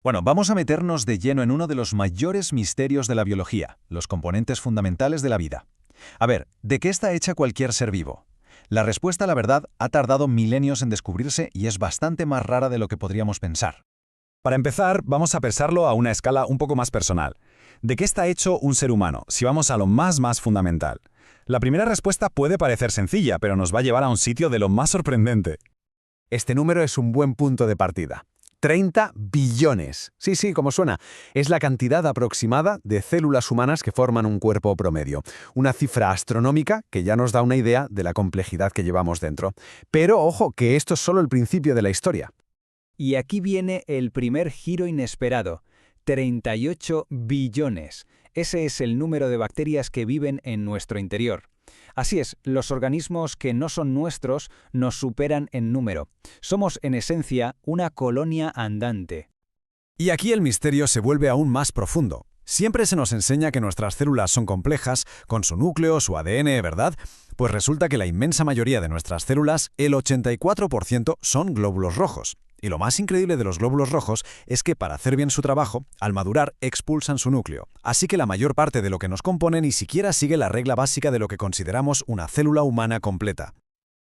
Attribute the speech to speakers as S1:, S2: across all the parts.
S1: Bueno, vamos a meternos de lleno en uno de los mayores misterios de la biología, los componentes fundamentales de la vida. A ver, ¿de qué está hecha cualquier ser vivo? La respuesta, la verdad, ha tardado milenios en descubrirse y es bastante más rara de lo que podríamos pensar.
S2: Para empezar, vamos a pensarlo a una escala un poco más personal. ¿De qué está hecho un ser humano, si vamos a lo más fundamental? La primera respuesta puede parecer sencilla, pero nos va a llevar a un sitio de lo más sorprendente.
S3: Este número es un buen punto de partida. 30 billones. Sí, como suena. Es la cantidad aproximada de células humanas que forman un cuerpo promedio. Una cifra astronómica que ya nos da una idea de la complejidad que llevamos dentro. Pero ojo, que esto es solo el principio de la historia.
S4: Y aquí viene el primer giro inesperado. 38 billones. Ese es el número de bacterias que viven en nuestro interior. Así es, los organismos que no son nuestros nos superan en número. Somos, en esencia, una colonia andante.
S2: Y aquí el misterio se vuelve aún más profundo. Siempre se nos enseña que nuestras células son complejas, con su núcleo, su ADN, ¿verdad? Pues resulta que la inmensa mayoría de nuestras células, el 84%, son glóbulos rojos. Y lo más increíble de los glóbulos rojos es que para hacer bien su trabajo, al madurar expulsan su núcleo. Así que la mayor parte de lo que nos compone ni siquiera sigue la regla básica de lo que consideramos una célula humana completa.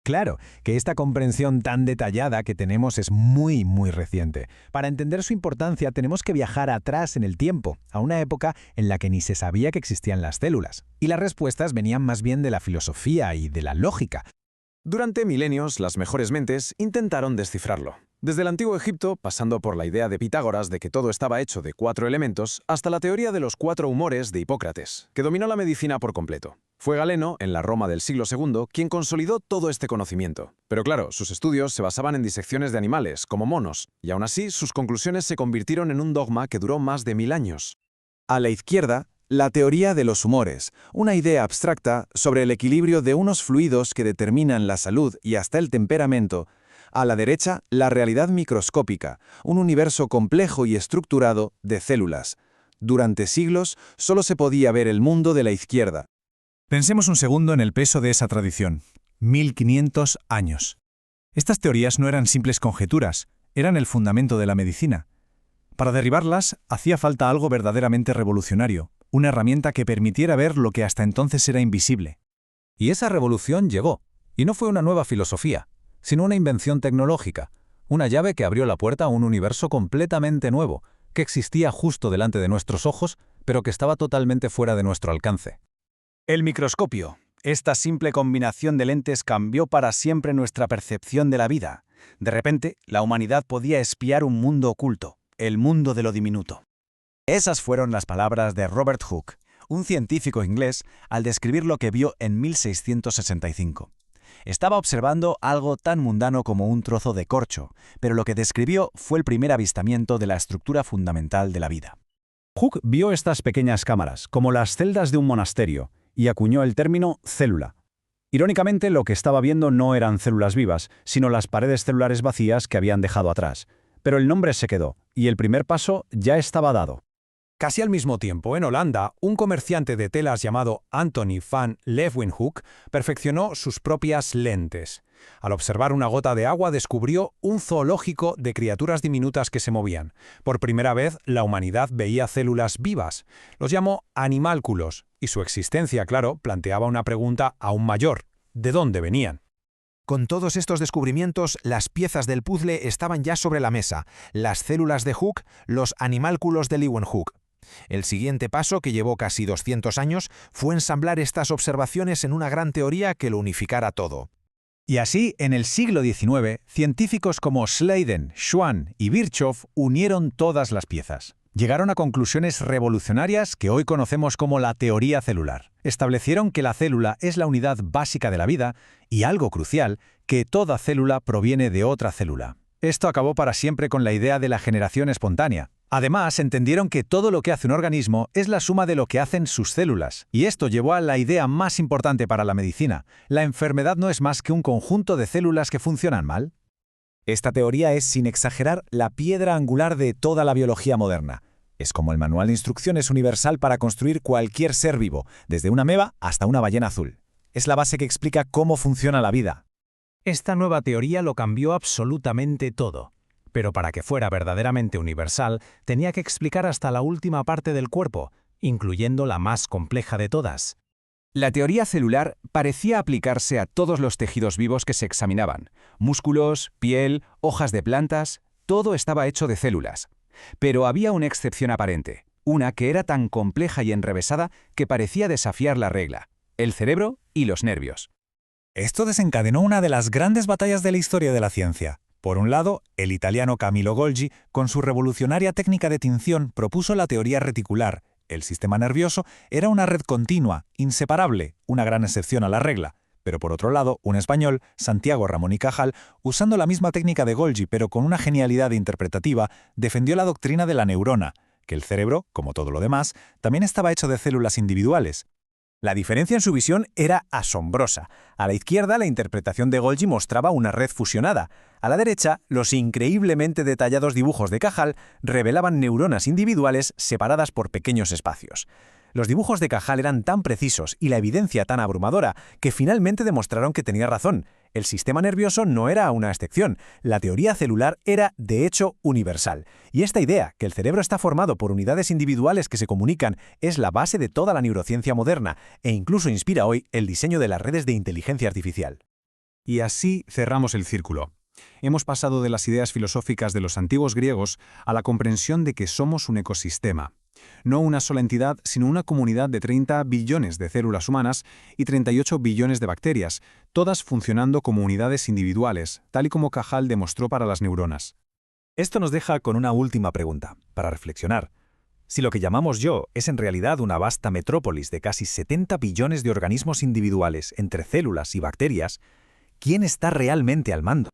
S5: Claro, que esta comprensión tan detallada que tenemos es muy reciente. Para entender su importancia tenemos que viajar atrás en el tiempo, a una época en la que ni se sabía que existían las células. Y las respuestas venían más bien de la filosofía y de la lógica.
S3: Durante milenios, las mejores mentes intentaron descifrarlo. Desde el antiguo Egipto, pasando por la idea de Pitágoras de que todo estaba hecho de 4 elementos, hasta la teoría de los 4 humores de Hipócrates, que dominó la medicina por completo. Fue Galeno, en la Roma del siglo II, quien consolidó todo este conocimiento. Pero claro, sus estudios se basaban en disecciones de animales, como monos, y aún así sus conclusiones se convirtieron en un dogma que duró más de 1000 años. A la izquierda, la teoría de los humores, una idea abstracta sobre el equilibrio de unos fluidos que determinan la salud y hasta el temperamento. A la derecha, la realidad microscópica, un universo complejo y estructurado de células. Durante siglos, solo se podía ver el mundo de la izquierda.
S2: Pensemos un segundo en el peso de esa tradición. 1500 años. Estas teorías no eran simples conjeturas, eran el fundamento de la medicina. Para derribarlas, hacía falta algo verdaderamente revolucionario, una herramienta que permitiera ver lo que hasta entonces era invisible.
S1: Y esa revolución llegó, y no fue una nueva filosofía, sino una invención tecnológica, una llave que abrió la puerta a un universo completamente nuevo, que existía justo delante de nuestros ojos, pero que estaba totalmente fuera de nuestro alcance.
S2: El microscopio. Esta simple combinación de lentes cambió para siempre nuestra percepción de la vida. De repente, la humanidad podía espiar un mundo oculto, el mundo de lo diminuto. Esas fueron las palabras de Robert Hooke, un científico inglés, al describir lo que vio en 1665. Estaba observando algo tan mundano como un trozo de corcho, pero lo que describió fue el primer avistamiento de la estructura fundamental de la vida. Hooke vio estas pequeñas cámaras, como las celdas de un monasterio, y acuñó el término célula. Irónicamente, lo que estaba viendo no eran células vivas, sino las paredes celulares vacías que habían dejado atrás. Pero el nombre se quedó, y el primer paso ya estaba dado. Casi al mismo tiempo, en Holanda, un comerciante de telas llamado Anthony van Leeuwenhoek perfeccionó sus propias lentes. Al observar una gota de agua descubrió un zoológico de criaturas diminutas que se movían. Por primera vez, la humanidad veía células vivas. Los llamó animálculos, y su existencia, claro, planteaba una pregunta aún mayor. ¿De dónde venían?
S6: Con todos estos descubrimientos, las piezas del puzzle estaban ya sobre la mesa. Las células de Hooke, los animálculos de Leeuwenhoek. El siguiente paso, que llevó casi 200 años, fue ensamblar estas observaciones en una gran teoría que lo unificara todo.
S5: Y así, en el siglo XIX, científicos como Schleiden, Schwann y Virchow unieron todas las piezas. Llegaron a conclusiones revolucionarias que hoy conocemos como la teoría celular. Establecieron que la célula es la unidad básica de la vida y, algo crucial, que toda célula proviene de otra célula. Esto acabó para siempre con la idea de la generación espontánea. Además, entendieron que todo lo que hace un organismo es la suma de lo que hacen sus células. Y esto llevó a la idea más importante para la medicina. La enfermedad no es más que un conjunto de células que funcionan mal.
S2: Esta teoría es, sin exagerar, la piedra angular de toda la biología moderna. Es como el manual de instrucciones universal para construir cualquier ser vivo, desde una ameba hasta una ballena azul. Es la base que explica cómo funciona la vida.
S5: Esta nueva teoría lo cambió absolutamente todo. Pero para que fuera verdaderamente universal, tenía que explicar hasta la última parte del cuerpo, incluyendo la más compleja de todas.
S7: La teoría celular parecía aplicarse a todos los tejidos vivos que se examinaban. Músculos, piel, hojas de plantas, todo estaba hecho de células. Pero había una excepción aparente, una que era tan compleja y enrevesada que parecía desafiar la regla: el cerebro y los nervios.
S5: Esto desencadenó una de las grandes batallas de la historia de la ciencia. Por un lado, el italiano Camillo Golgi, con su revolucionaria técnica de tinción, propuso la teoría reticular. El sistema nervioso era una red continua, inseparable, una gran excepción a la regla. Pero por otro lado, un español, Santiago Ramón y Cajal, usando la misma técnica de Golgi pero con una genialidad interpretativa, defendió la doctrina de la neurona, que el cerebro, como todo lo demás, también estaba hecho de células individuales. La diferencia en su visión era asombrosa. A la izquierda, la interpretación de Golgi mostraba una red fusionada. A la derecha, los increíblemente detallados dibujos de Cajal revelaban neuronas individuales separadas por pequeños espacios. Los dibujos de Cajal eran tan precisos y la evidencia tan abrumadora que finalmente demostraron que tenía razón. El sistema nervioso no era una excepción. La teoría celular era, de hecho, universal. Y esta idea, que el cerebro está formado por unidades individuales que se comunican, es la base de toda la neurociencia moderna e incluso inspira hoy el diseño de las redes de inteligencia artificial.
S2: Y así cerramos el círculo. Hemos pasado de las ideas filosóficas de los antiguos griegos a la comprensión de que somos un ecosistema. No una sola entidad, sino una comunidad de 30 billones de células humanas y 38 billones de bacterias, todas funcionando como unidades individuales, tal y como Cajal demostró para las neuronas.
S1: Esto nos deja con una última pregunta, para reflexionar. Si lo que llamamos yo es en realidad una vasta metrópolis de casi 70 billones de organismos individuales entre células y bacterias, ¿quién está realmente al mando?